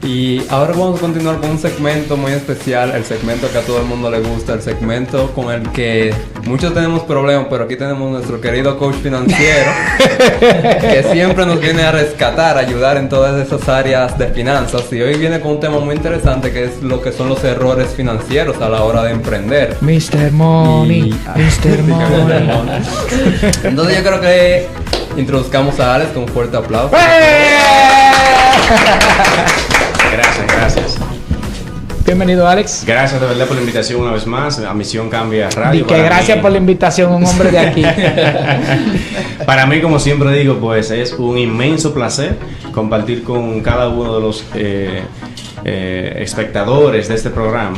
Y ahora vamos a continuar con un segmento muy especial, el segmento que a todo el mundo le gusta, el segmento con el que muchos tenemos problemas, pero aquí tenemos nuestro querido coach financiero que siempre nos viene a rescatar, a ayudar en todas esas áreas de finanzas. Y hoy viene con un tema muy interesante que es lo que son los errores financieros a la hora de emprender. Mr. Money, Mr. Money. Entonces yo creo que introduzcamos a Alex con un fuerte aplauso. Gracias. Bienvenido, Alex. Gracias de verdad por la invitación una vez más a Misión Cambia Radio. Y que gracias por la invitación, un hombre de aquí. Para mí, como siempre digo, pues es un inmenso placer compartir con cada uno de los espectadores de este programa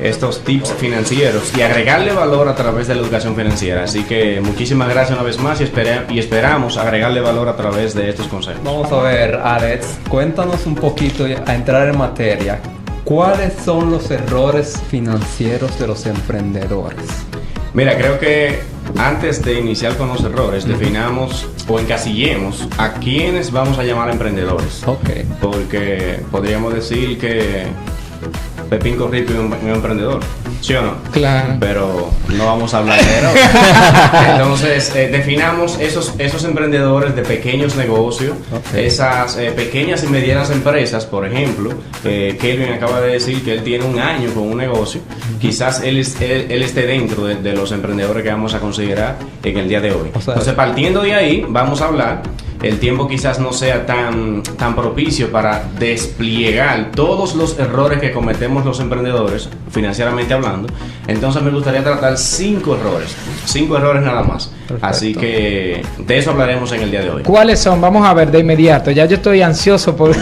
estos tips financieros y agregarle valor a través de la educación financiera. Así que muchísimas gracias una vez más y esperamos agregarle valor a través de estos consejos. Vamos a ver, Alex, cuéntanos un poquito, a entrar en materia. ¿Cuáles son los errores financieros de los emprendedores? Mira, creo que antes de iniciar con los errores, definamos o encasillemos a quienes vamos a llamar emprendedores. Ok. Porque podríamos decir que Pepín Corripio es un emprendedor, ¿sí o no? Claro. Pero no vamos a hablar de eso. Entonces, definamos esos emprendedores de pequeños negocios, esas pequeñas y medianas empresas. Por ejemplo, Kelvin acaba de decir que él tiene un año con un negocio. Quizás él esté dentro de los emprendedores que vamos a considerar en el día de hoy. Entonces, partiendo de ahí, vamos a hablar. El tiempo quizás no sea tan propicio para despliegar todos los errores que cometemos los emprendedores, financieramente hablando. Entonces me gustaría tratar 5 errores nada más. Perfecto. Así que de eso hablaremos en el día de hoy. ¿Cuáles son? Vamos a ver de inmediato. Ya yo estoy ansioso por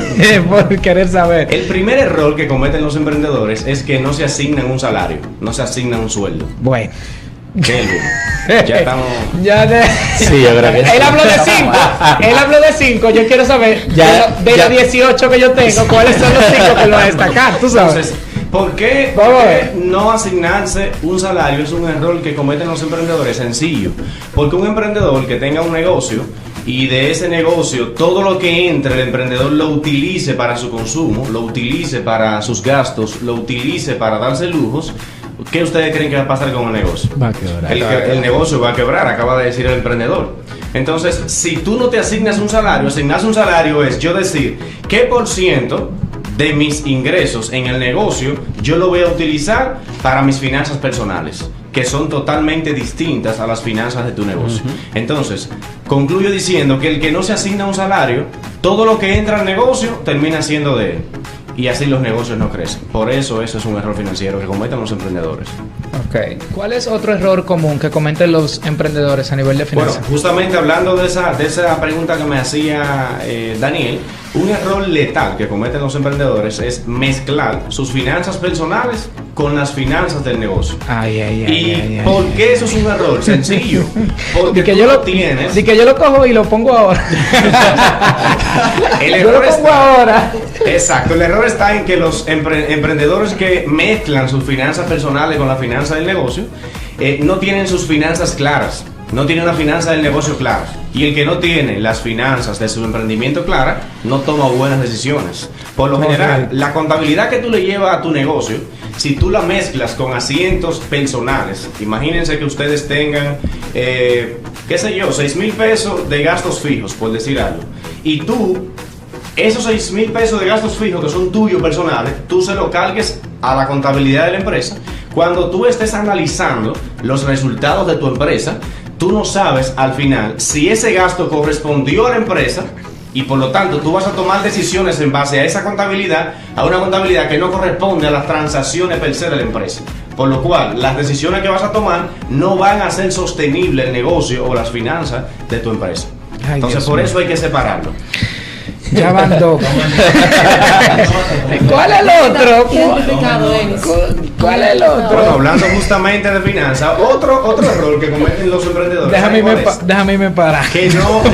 querer saber. El primer error que cometen los emprendedores es que no se asignan un salario, no se asignan un sueldo. Bueno. Kelvin, ya estamos. Sí, yo creo que sí. Él habló de 5. Yo quiero saber de los 18 que yo tengo, ¿cuáles son los 5 que lo va a destacar? Tú sabes. Entonces, ¿por qué no asignarse un salario es un error que cometen los emprendedores? Sencillo. Porque un emprendedor que tenga un negocio y de ese negocio todo lo que entre el emprendedor lo utilice para su consumo, lo utilice para sus gastos, lo utilice para darse lujos, ¿qué ustedes creen que va a pasar con el negocio? Va a quebrar. El negocio va a quebrar, acaba de decir el emprendedor. Entonces, si tú no te asignas un salario, es yo decir, ¿qué por ciento de mis ingresos en el negocio yo lo voy a utilizar para mis finanzas personales, que son totalmente distintas a las finanzas de tu negocio? Entonces, concluyo diciendo que el que no se asigna un salario, todo lo que entra al negocio termina siendo de él. Y así los negocios no crecen. Por eso es un error financiero que cometen los emprendedores. Ok. ¿Cuál es otro error común que cometen los emprendedores a nivel de finanzas? Bueno, justamente hablando de esa pregunta que me hacía Daniel, un error letal que cometen los emprendedores es mezclar sus finanzas personales con las finanzas del negocio. ¿Por qué eso es un error? Sencillo. Porque que yo lo tienes. Que yo lo cojo y lo pongo ahora. El error ahora. Exacto. El error está en que los emprendedores que mezclan sus finanzas personales con la finanza del negocio no tienen sus finanzas claras. No tiene una finanza del negocio clara. Y el que no tiene las finanzas de su emprendimiento clara no toma buenas decisiones. Por lo general, la contabilidad que tú le llevas a tu negocio, si tú la mezclas con asientos personales, imagínense que ustedes tengan, qué sé yo, 6,000 pesos de gastos fijos, por decir algo. Y tú, esos 6,000 pesos de gastos fijos que son tuyos personales, tú se lo cargues a la contabilidad de la empresa. Cuando tú estés analizando los resultados de tu empresa, tú no sabes al final si ese gasto correspondió a la empresa y por lo tanto tú vas a tomar decisiones en base a esa contabilidad, a una contabilidad que no corresponde a las transacciones per se de la empresa. Por lo cual, las decisiones que vas a tomar no van a hacer sostenible el negocio o las finanzas de tu empresa. Entonces, por eso hay que separarlo. Ya van 2. ¿Cuál es el otro? ¿Cuál es el otro? Bueno, hablando justamente de finanzas, otro error que cometen los emprendedores. Déjame irme para. Que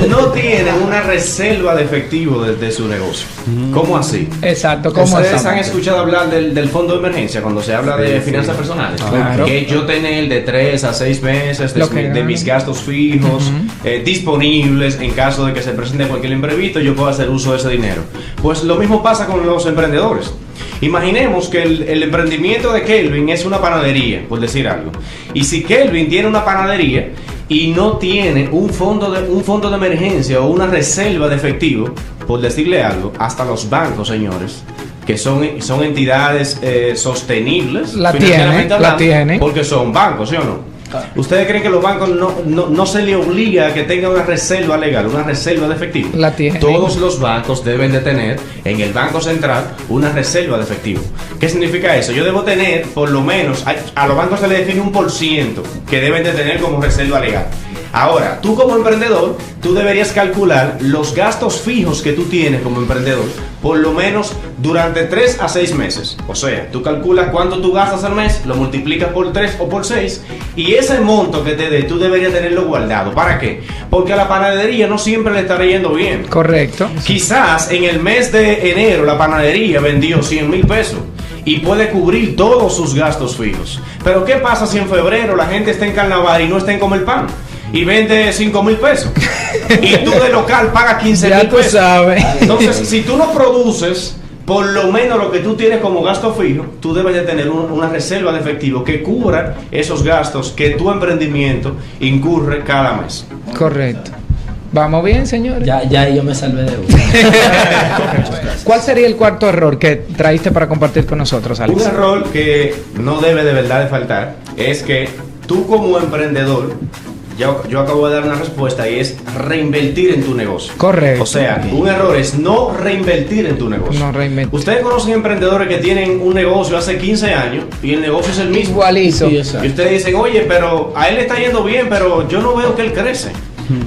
no tienen una reserva de efectivo de su negocio. ¿Cómo así? Exacto, ¿cómo así? Ustedes han escuchado hablar del fondo de emergencia cuando se habla de finanzas personales. Claro. Que yo tener de 3 a 6 meses de mis gastos fijos disponibles en caso de que se presente cualquier imprevisto, yo puedo hacer uso de ese dinero. Pues lo mismo pasa con los emprendedores. Imaginemos que el emprendimiento de Kelvin es una panadería, por decir algo. Y si Kelvin tiene una panadería y no tiene un fondo de emergencia o una reserva de efectivo, por decirle algo, hasta los bancos, señores, que son entidades sostenibles, la tienen, porque son bancos, ¿sí o no? ¿Ustedes creen que los bancos no se le obliga a que tenga una reserva legal, una reserva de efectivo? La tienen. Todos los bancos deben de tener en el Banco Central una reserva de efectivo. ¿Qué significa eso? Yo debo tener, por lo menos, a los bancos se les define 1% que deben de tener como reserva legal. Ahora, tú como emprendedor, tú deberías calcular los gastos fijos que tú tienes como emprendedor, por lo menos durante 3 a 6 meses. O sea, tú calculas cuánto tú gastas al mes, lo multiplicas por 3 o por 6, y ese monto que te dé, tú deberías tenerlo guardado. ¿Para qué? Porque a la panadería no siempre le está yendo bien. Correcto. Quizás en el mes de enero la panadería vendió 100,000 pesos y puede cubrir todos sus gastos fijos. Pero ¿qué pasa si en febrero la gente está en carnaval y no está en comer pan? Y vende 5,000 pesos. Y tú de local pagas 15,000 pesos. Sabes. Entonces, si tú no produces por lo menos lo que tú tienes como gasto fijo, tú debes de tener una reserva de efectivo que cubra esos gastos que tu emprendimiento incurre cada mes. Correcto. ¿Vamos bien, señores? Ya yo me salvé de uno. ¿Cuál sería el cuarto error que traíste para compartir con nosotros, Alex? Un error que no debe de verdad de faltar es que tú como emprendedor, yo acabo de dar una respuesta y es reinvertir en tu negocio. Correcto. O sea, un error es no reinvertir en tu negocio. No reinvertir. Ustedes conocen emprendedores que tienen un negocio hace 15 años y el negocio es el mismo. Igualito. Sí, Y ustedes dicen, oye, pero a él le está yendo bien, pero yo no veo que él crece.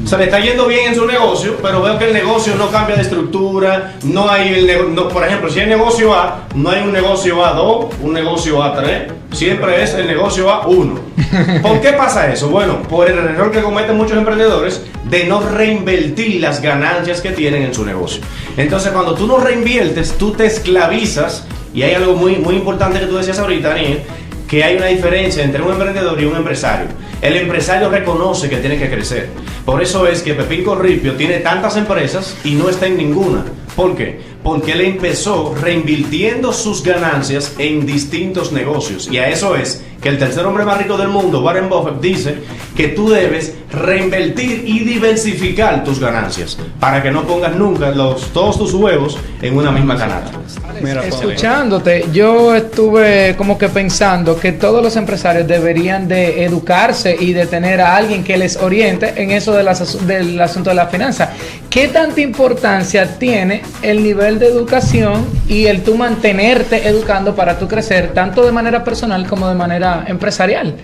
O sea, le está yendo bien en su negocio, pero veo que el negocio no cambia de estructura, no hay por ejemplo, si hay negocio A, no hay un negocio A2, un negocio A3, siempre es el negocio A1. ¿Por qué pasa eso? Bueno, por el error que cometen muchos emprendedores de no reinvertir las ganancias que tienen en su negocio. Entonces, cuando tú no reinviertes, tú te esclavizas, y hay algo muy, muy importante que tú decías ahorita, Daniel, que hay una diferencia entre un emprendedor y un empresario. El empresario reconoce que tiene que crecer. Por eso es que Pepín Corripio tiene tantas empresas y no está en ninguna. ¿Por qué? Porque él empezó reinvirtiendo sus ganancias en distintos negocios. Y a eso es que el tercer hombre más rico del mundo, Warren Buffett, dice que tú debes reinvertir y diversificar tus ganancias para que no pongas nunca todos tus huevos en una misma canasta. Mira, escuchándote, yo estuve como que pensando que todos los empresarios deberían de educarse y de tener a alguien que les oriente en eso del asunto de la finanza. ¿Qué tanta importancia tiene el nivel de educación y el tú mantenerte educando para tú crecer tanto de manera personal como de manera empresarial?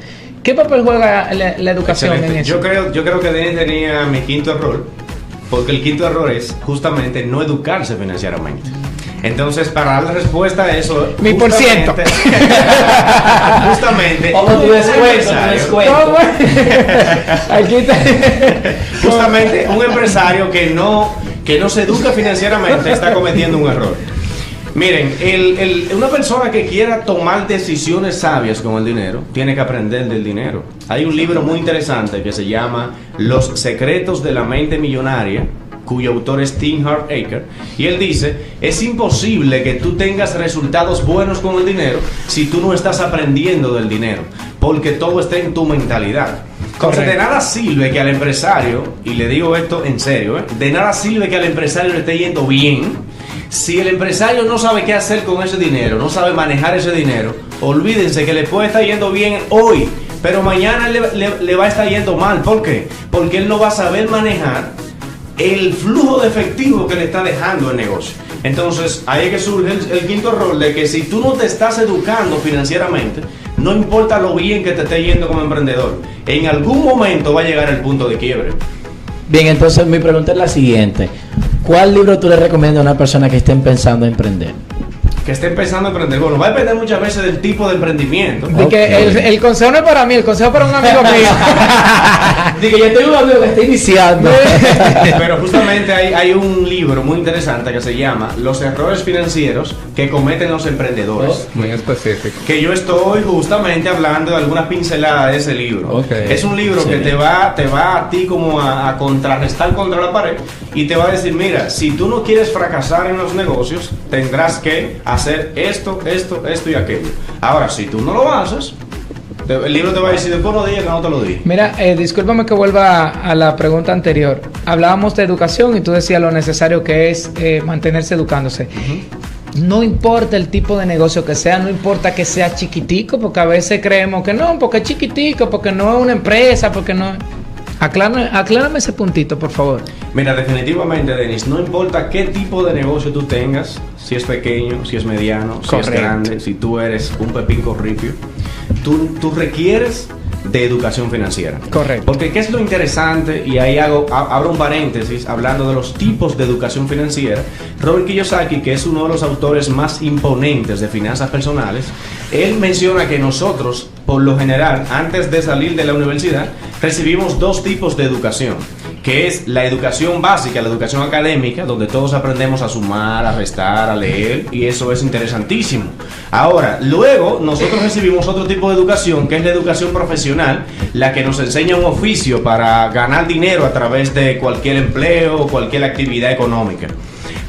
¿Qué papel juega la educación Excelente. en eso? Yo creo que Denis tenía mi quinto error, porque el quinto error es justamente no educarse financieramente. Entonces, para dar la respuesta a eso, mi por ciento. Justamente, justamente un empresario que no se educa financieramente está cometiendo un error. Miren, una persona que quiera tomar decisiones sabias con el dinero, tiene que aprender del dinero. Hay un libro muy interesante que se llama Los secretos de la mente millonaria, cuyo autor es Tim Hartacre, y él dice, es imposible que tú tengas resultados buenos con el dinero si tú no estás aprendiendo del dinero, porque todo está en tu mentalidad. Entonces, de nada sirve que al empresario, y le digo esto en serio, de nada sirve que al empresario le esté yendo bien, si el empresario no sabe qué hacer con ese dinero, no sabe manejar ese dinero. Olvídense que le puede estar yendo bien hoy, pero mañana le va a estar yendo mal. ¿Por qué? Porque él no va a saber manejar el flujo de efectivo que le está dejando el negocio. Entonces, ahí es que surge el quinto error de que si tú no te estás educando financieramente, no importa lo bien que te esté yendo como emprendedor, en algún momento va a llegar el punto de quiebre. Bien, entonces mi pregunta es la siguiente. ¿Cuál libro tú le recomiendas a una persona que esté pensando en emprender? que esté empezando a emprender, bueno, va a depender muchas veces del tipo de emprendimiento. De que el consejo no es para mí, el consejo es para un amigo mío. Digo, yo tengo un amigo que está iniciando. Pero justamente hay un libro muy interesante que se llama Los errores financieros que cometen los emprendedores. Muy específico. Que yo estoy justamente hablando de algunas pinceladas de ese libro. Okay. Es un libro que te va a ti como a contrarrestar contra la pared y te va a decir, mira, si tú no quieres fracasar en los negocios, tendrás que hacer esto y aquello. Ahora, si tú no lo haces, el libro te va a decir, después no digas que no te lo dije. Mira, discúlpame que vuelva a la pregunta anterior. Hablábamos de educación y tú decías lo necesario que es mantenerse educándose. No importa el tipo de negocio que sea, no importa que sea chiquitico, porque a veces creemos que no, porque es chiquitico, porque no es una empresa, porque no... Aclárame ese puntito, por favor. Mira, definitivamente, Denis, no importa qué tipo de negocio tú tengas, si es pequeño, si es mediano, si es grande, si tú eres un pepín corripio, tú requieres de educación financiera. Correcto. Porque ¿qué es lo interesante? Y ahí abro un paréntesis hablando de los tipos de educación financiera. Robert Kiyosaki, que es uno de los autores más imponentes de finanzas personales, él menciona que nosotros, por lo general, antes de salir de la universidad, recibimos dos tipos de educación, que es la educación básica, la educación académica, donde todos aprendemos a sumar, a restar, a leer, y eso es interesantísimo. Ahora, luego nosotros recibimos otro tipo de educación, que es la educación profesional, la que nos enseña un oficio para ganar dinero a través de cualquier empleo o cualquier actividad económica.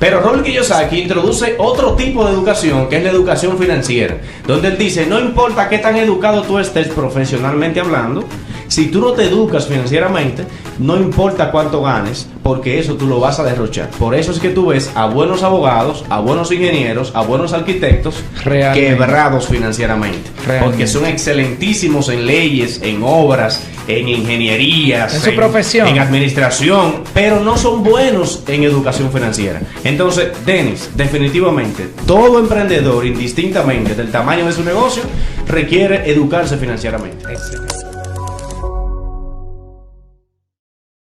Pero Robert Kiyosaki introduce otro tipo de educación, que es la educación financiera, donde él dice, no importa qué tan educado tú estés profesionalmente hablando, si tú no te educas financieramente, no importa cuánto ganes, porque eso tú lo vas a derrochar. Por eso es que tú ves a buenos abogados, a buenos ingenieros, a buenos arquitectos quebrados financieramente. Porque son excelentísimos en leyes, en obras, en ingenierías, en su profesión, en administración, pero no son buenos en educación financiera. Entonces, Denis, definitivamente, todo emprendedor, indistintamente del tamaño de su negocio, requiere educarse financieramente. Excelente.